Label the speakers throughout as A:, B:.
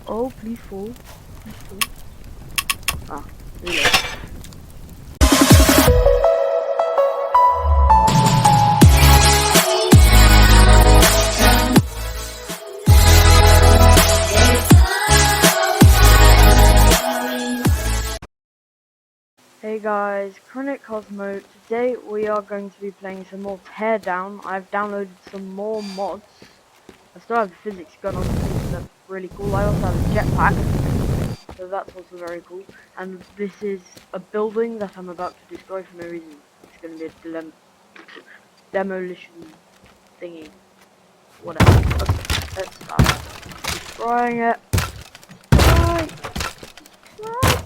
A: Oh, please fall. Please fall. Ah, reload. Hey guys, Chronic Cosmo. Today we are going to be playing some more Teardown. I've downloaded some more mods. I still have the physics gun on, so that's really cool. I also have a jetpack, so that's also very cool. And this is a building that I'm about to destroy for no reason. It's going to be a demolition thingy. Whatever. Okay, let's start destroying it. Right. Right.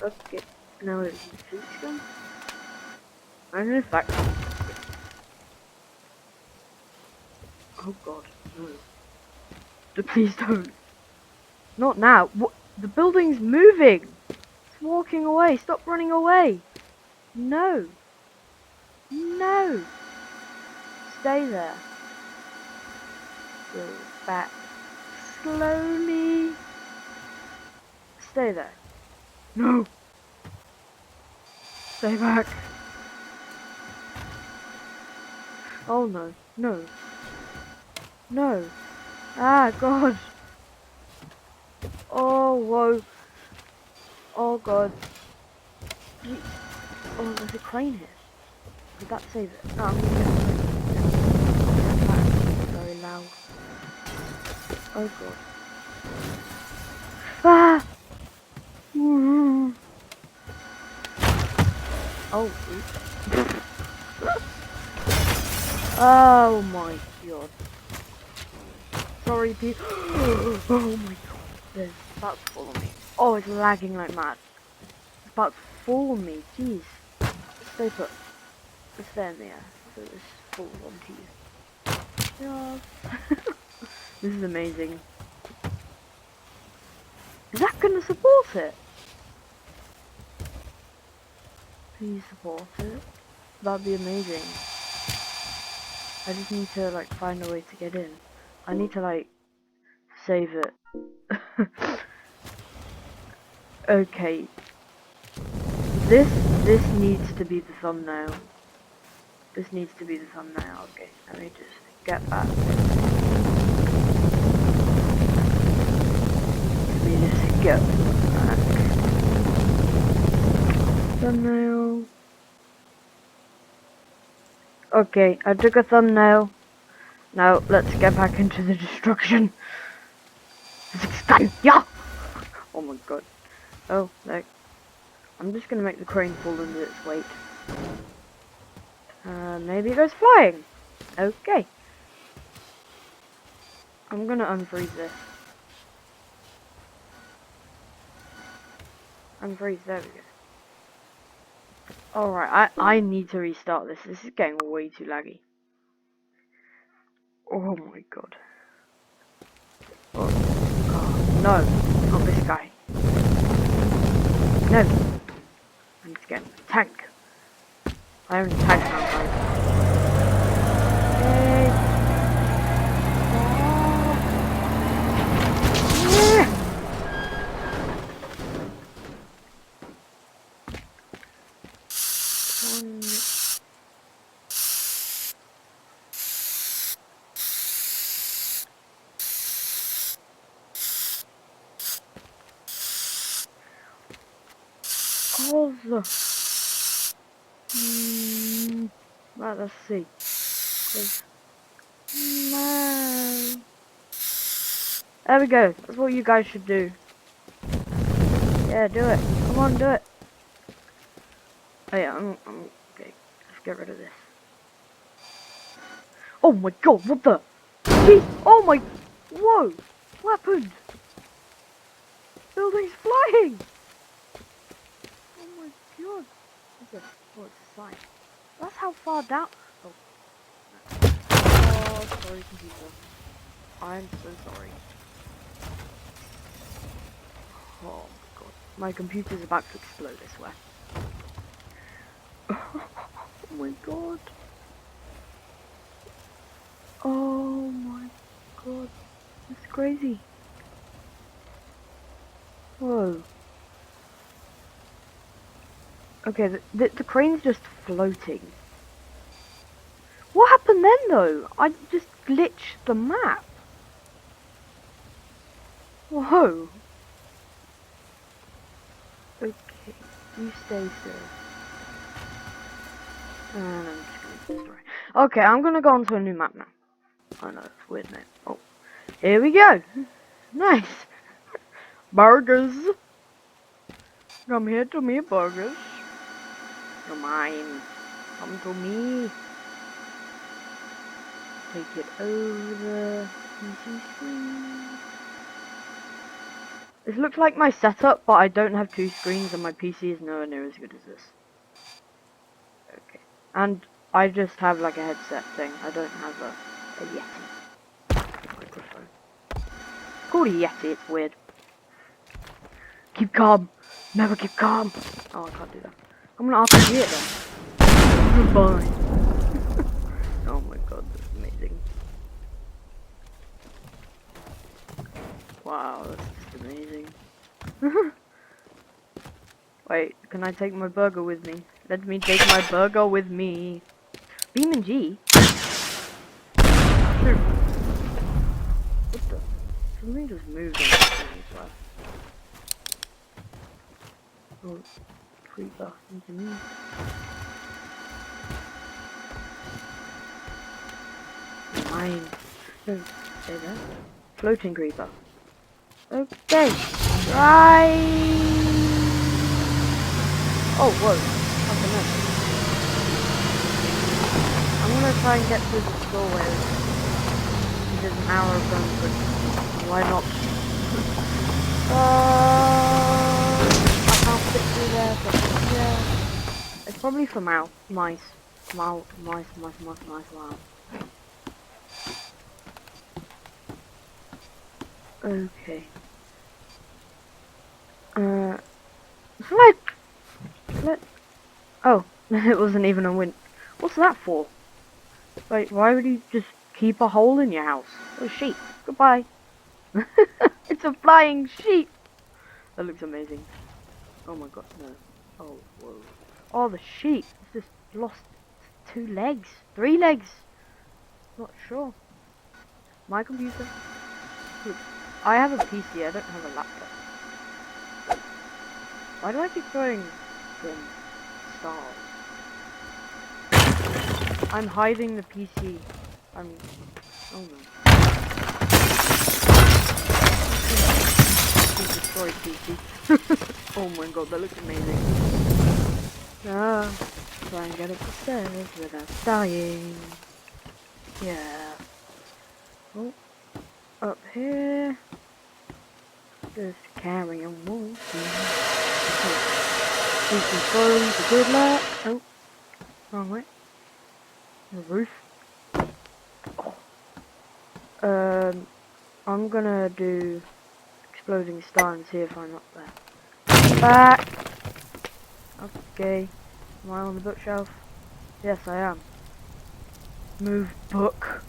A: Okay, now it's the physics gun. And in fact, oh god, no. Please don't. Not now. What? The building's moving. It's walking away. Stop running away. No. No. Stay there. Go back. Slowly. Stay there. No. Stay back. Oh no. No. No. Ah, god. Oh, whoa. Oh god. Oh, there's a crane here. Did that save it? No, I'm gonna get very loud. Oh god. Ah! Oh, oops. Oh my god. Sorry, people. Oh my god. It's about to fall on me. Oh, it's lagging like mad. It's about to fall on me. Jeez. Stay put. Just stay in the air so this falls onto you. Yes. This is amazing. Is that gonna support it? Please support it. That'd be amazing. I just need to like find a way to get in. I need to like save it. Okay. This needs to be the thumbnail. This needs to be the thumbnail. Okay, let me just get back. Let me just get back. Thumbnail. Okay, I took a thumbnail. Now let's get back into the destruction. Physics gun, yeah! Oh my god. Oh, no. I'm just gonna make the crane fall under its weight. Maybe it goes flying. Okay. I'm gonna unfreeze this. Unfreeze, there we go. Alright, I need to restart this. This is getting way too laggy. Oh my god. Oh, oh no, not this guy. No. I'm just getting a tank. I own a tank now, guys. Right, let's see. No. There we go. That's what you guys should do. Yeah, do it. Come on, do it. Oh yeah, I'm okay. Let's get rid of this. Oh my god, what the? Jeez, oh my, whoa, what happened? Building's flying. Oh my god. What's this? Oh, it's a sign. That's how far down. Oh, oh, sorry, computer. I'm so sorry. Oh my god, my computer's about to explode, I swear. Oh my god. Oh my god. That's crazy. Whoa. Okay, the crane's just floating. What happened then though? I just glitched the map. Whoa. Okay, you stay still. And I'm just gonna destroy. Okay, I'm gonna go on to a new map now. I know, it's weird name. Oh, here we go. Nice. Burgers. Come here to me, burgers. You're mine. Come to me. Take it over the PC screen. This looks like my setup, but I don't have two screens and my PC is nowhere near as good as this. Okay. And I just have like a headset thing. I don't have a Yeti microphone. It's called a Yeti, it's weird. Keep calm. Never keep calm. Oh, I can't do that. I'm gonna RPG it then. Goodbye. Oh my god, that's amazing. Wow, that's just amazing. Wait, can I take my burger with me? Let me take my burger with me. Beam and G? Shoot. What the? Something just moved on the screen as well. Oh, creeper into me. Mine. No, stay there. Floating creeper. Okay. Right. Oh, whoa. What's the next? I'm gonna try and get through the doorway. There's an hour of guns, but why not? I can't fit through there, but yeah. It's probably for mouse. Mice. Mice. Wow. Okay. Let. Oh, it wasn't even a wind. What's that for? Like, why would you just keep a hole in your house? Oh, sheep. Goodbye. It's a flying sheep. That looks amazing. Oh my god, no. Oh, whoa. Oh, the sheep. It's just lost 2 legs. 3 legs. Not sure. My computer. Look, I have a PC, I don't have a laptop. Why do I keep throwing stars? I'm hiding the PC. Oh no. Destroyed PC. Oh my god, that looks amazing. Ah, try and get up the stairs without dying. Yeah. Oh, up here. Just carry on walking. We can follow the good luck. Oh, wrong way. The roof. Oh. I'm gonna do exploding star and see if I'm up there. Back. Okay. Am I on the bookshelf? Yes, I am. Move book.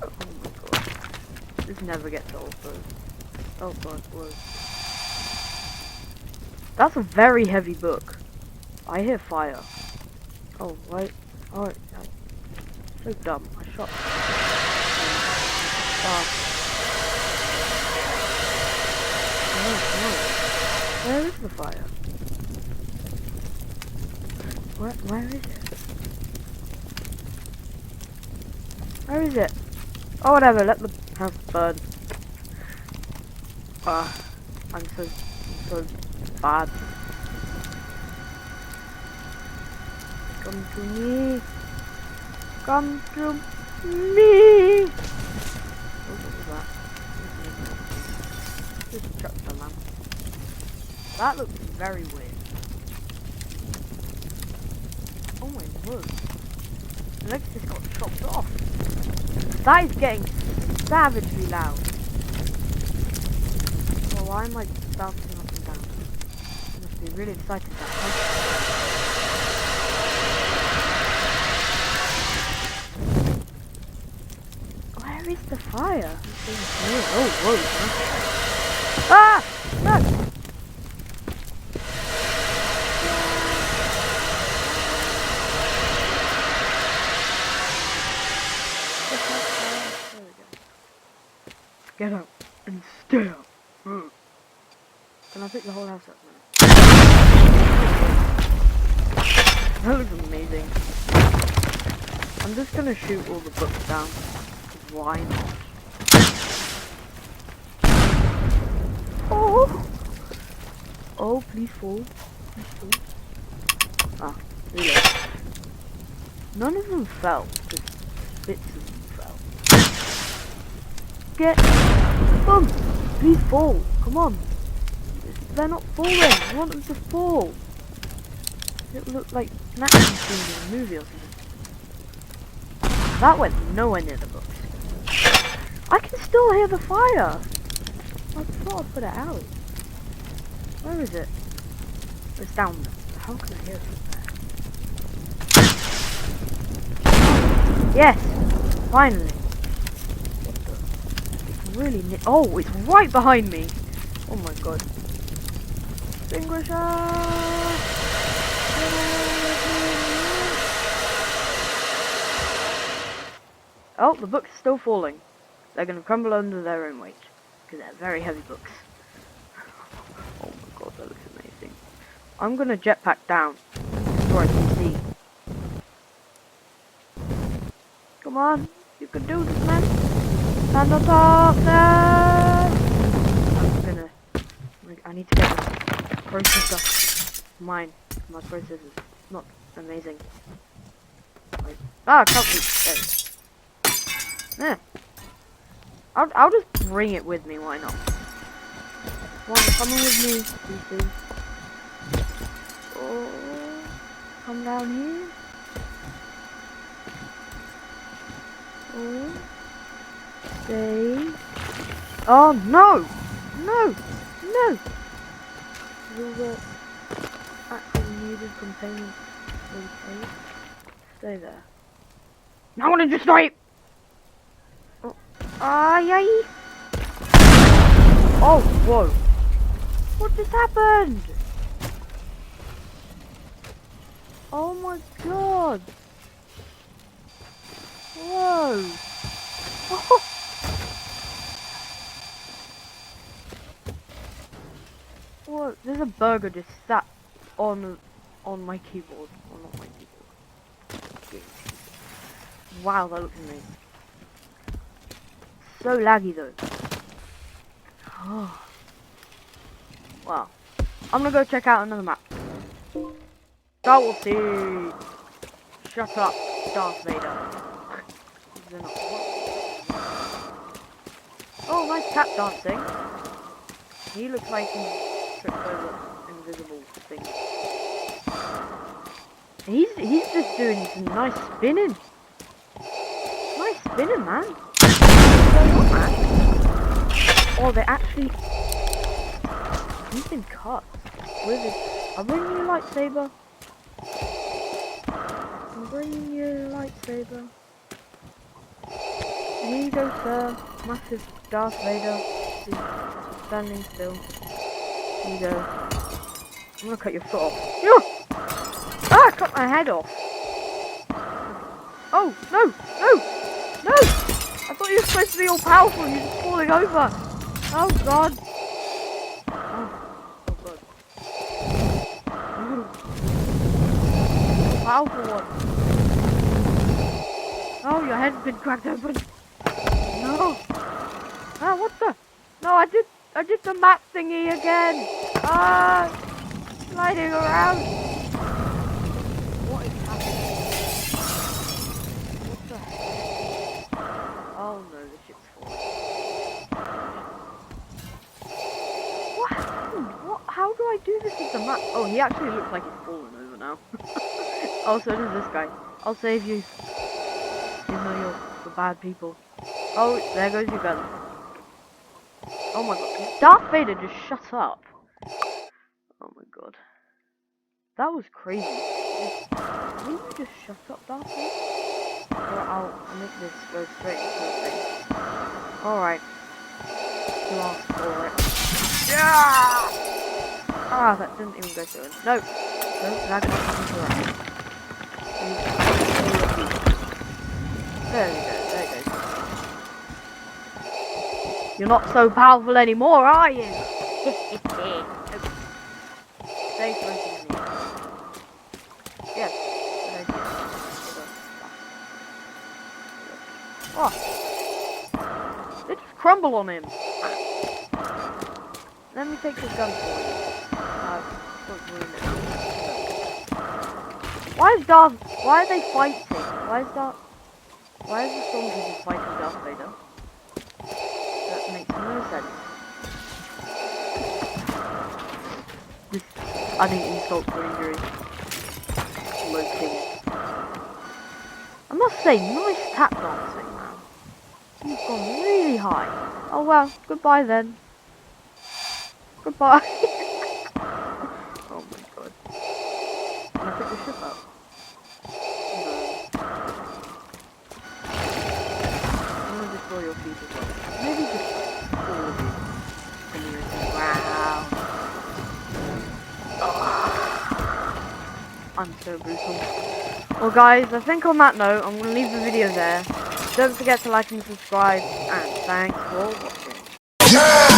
A: Oh my god. This never gets old, though. Oh god, whoa. That's a very heavy book. I hear fire. Oh, wait. Oh, so dumb. I shot. Oh, no. Where is the fire? Where is it? Where is it? Oh, whatever. Let the house burn. I'm so bad. Come to me. Come to me. Oh, what was that? Just chuck the lamp. That looks very weird. Oh my word. The legs just got chopped off. That is getting savagely loud. Well, why am I bouncing up and down? I must be really excited about that. Where is the fire? Oh, whoa. Ah! No! There we go. Get out and stay out. Can I pick the whole house up now? That looks amazing. I'm just gonna shoot all the books down. Why not? Oh! Oh, please fall. Please fall. Ah, reload. None of them fell, just bits of them fell. Get... Boom! Please fall. Come on. They're not falling. I want them to fall. It looked like an action scene in a movie or something. That went nowhere near the books. I can still hear the fire. I thought I'd put it out. Where is it? It's down there. How can I hear it from there? Yes! Finally! What the? It's really near. Oh, it's right behind me! Oh my god. Extinguisher! Oh, the books are still falling. They're going to crumble under their own weight. Because they're very heavy books. Oh my god, that looks amazing. I'm going to jetpack down. So I can see. Come on. You can do this, man. Stand on top there. I'm going to... I need to get this processor. Mine. My processor is not amazing. I can't reach. There. Yeah. I'll just bring it with me, why not? Come on, come with me, pieces. Oh, come down here. Oh, stay. Oh no! No! No! All the actually needed components okay. Stay there. I want to destroy it! Yay! Oh, whoa. What just happened? Oh my god. Whoa. Oh. Whoa, there's a burger just sat on my keyboard. Well, not my keyboard. Wow, that looks amazing. So laggy though. Oh. Wow. I'm gonna go check out another map. I will see. Shut up, Darth Vader. Oh, nice tap dancing. He looks like he tripped over invisible things. He's just doing some nice spinning. Nice spinning, man. Oh, they actually... He's been cut. With it. I'm bringing you a lightsaber. I'm bringing you a lightsaber. Here you go, sir. Massive Darth Vader. He's standing still. Here you go. I'm gonna cut your foot off. Yeah! Ah, I cut my head off. Oh, no! No! No! I thought you were supposed to be all powerful and you're just falling over. Oh, God. Oh, God. Powerful one. Oh, your head's been cracked open. No. Ah, what the? No, I did the map thingy again. Ah, sliding around. What is happening? What the heck? Oh no, the ship's falling. What happened? What? How do I do this with the map? Oh, he actually looks like he's fallen over now. Oh, so does this guy. I'll save you. Even though you're the bad people. Oh, there goes your gun. Oh my god. Darth Vader just shut up. Oh my god. That was crazy. Will you just shut up, Darth Vader? Or I'll make this go straight into the thing. Alright. You asked for it. Yeah! Ah, that didn't even go through. No! No, that got nothing to that. There we go, there it goes. You're not so powerful anymore, are you? Stay floating in the air. Yes, good idea. Oh! They just crumble on him! Let me take this gun for you. Don't ruin it. Why are they fighting? Why is the stormtroopers fighting Darth Vader? That makes no sense. This adding insult to injury. Floating. I must say, nice tap dancing, man. You've gone really high. Oh well, goodbye then. Goodbye. Oh my god. Can I pick the ship up? No. I'm gonna destroy your feet as well. Maybe just all of you. And you're in the ground. Oh. I'm so brutal. Well guys, I think on that note, I'm gonna leave the video there. Don't forget to like and subscribe, and thanks for watching.